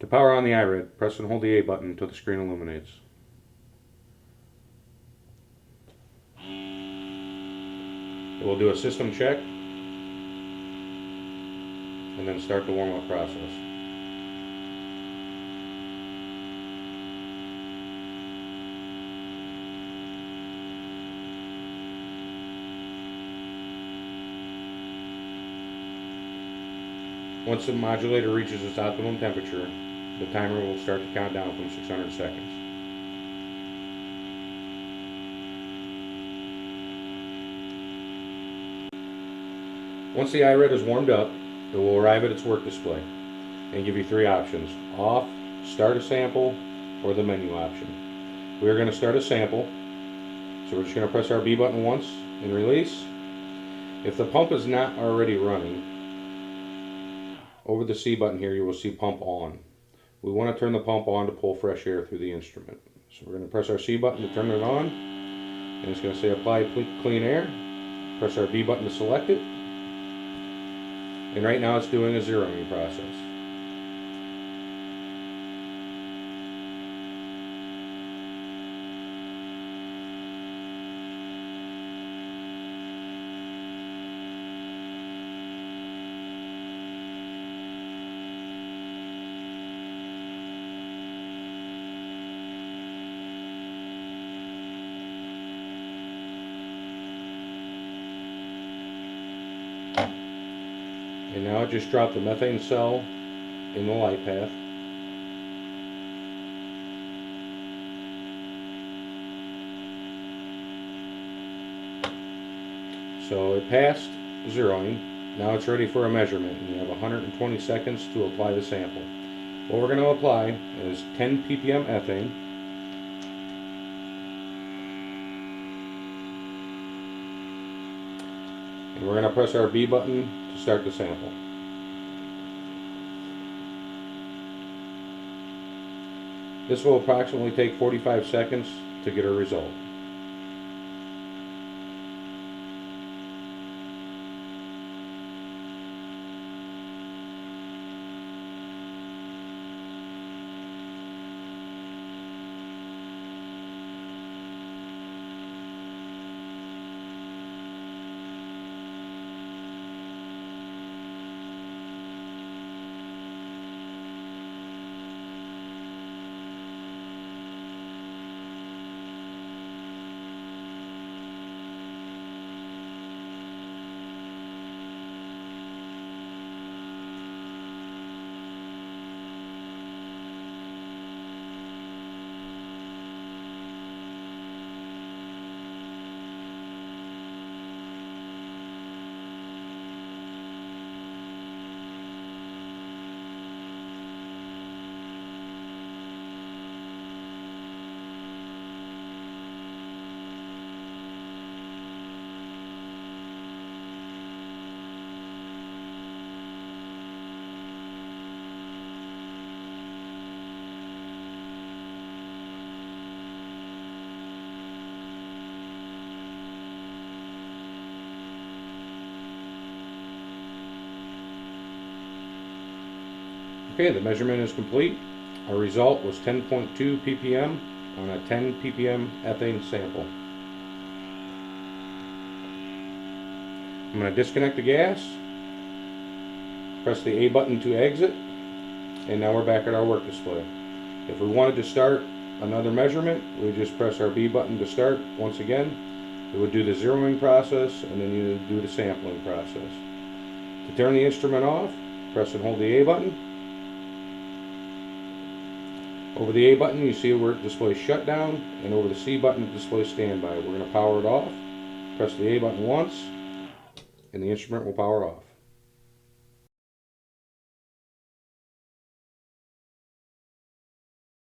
To power on the IRED, press and hold the A button until the screen illuminates. It will do a system check and then start the warm-up process. Once the modulator reaches its optimum temperature, the timer will start to count down from 600 seconds. Once the IRED is warmed up, it will arrive at its work display and give you three options: off, start a sample, or the menu option. We are going to start a sample, so we're just going to press our B button once and release. If the pump is not already running, over the C button here you will see pump on. We want to turn the pump on to pull fresh air through the instrument. So we're going to press our C button to turn it on, and it's going to say apply clean air. Press our B button to select it, and right now it's doing a zeroing process. And now it just dropped the methane cell in the light path. So it passed zeroing. Now it's ready for a measurement, and you have 120 seconds to apply the sample. What we're going to apply is 10 ppm ethane, and we're going to press our B button to start the sample. This will approximately take 45 seconds to get a result. Okay, the measurement is complete. Our result was 10.2 ppm on a 10 ppm ethane sample. I'm going to disconnect the gas, press the A button to exit, and now we're back at our work display. If we wanted to start another measurement, we just press our B button to start once again. It would do the zeroing process, and then you would do the sampling process. To turn the instrument off, press and hold the A button. Over the A button you see where it displays shutdown, and over the C button it displays standby. We're going to power it off. Press the A button once, and the instrument will power off.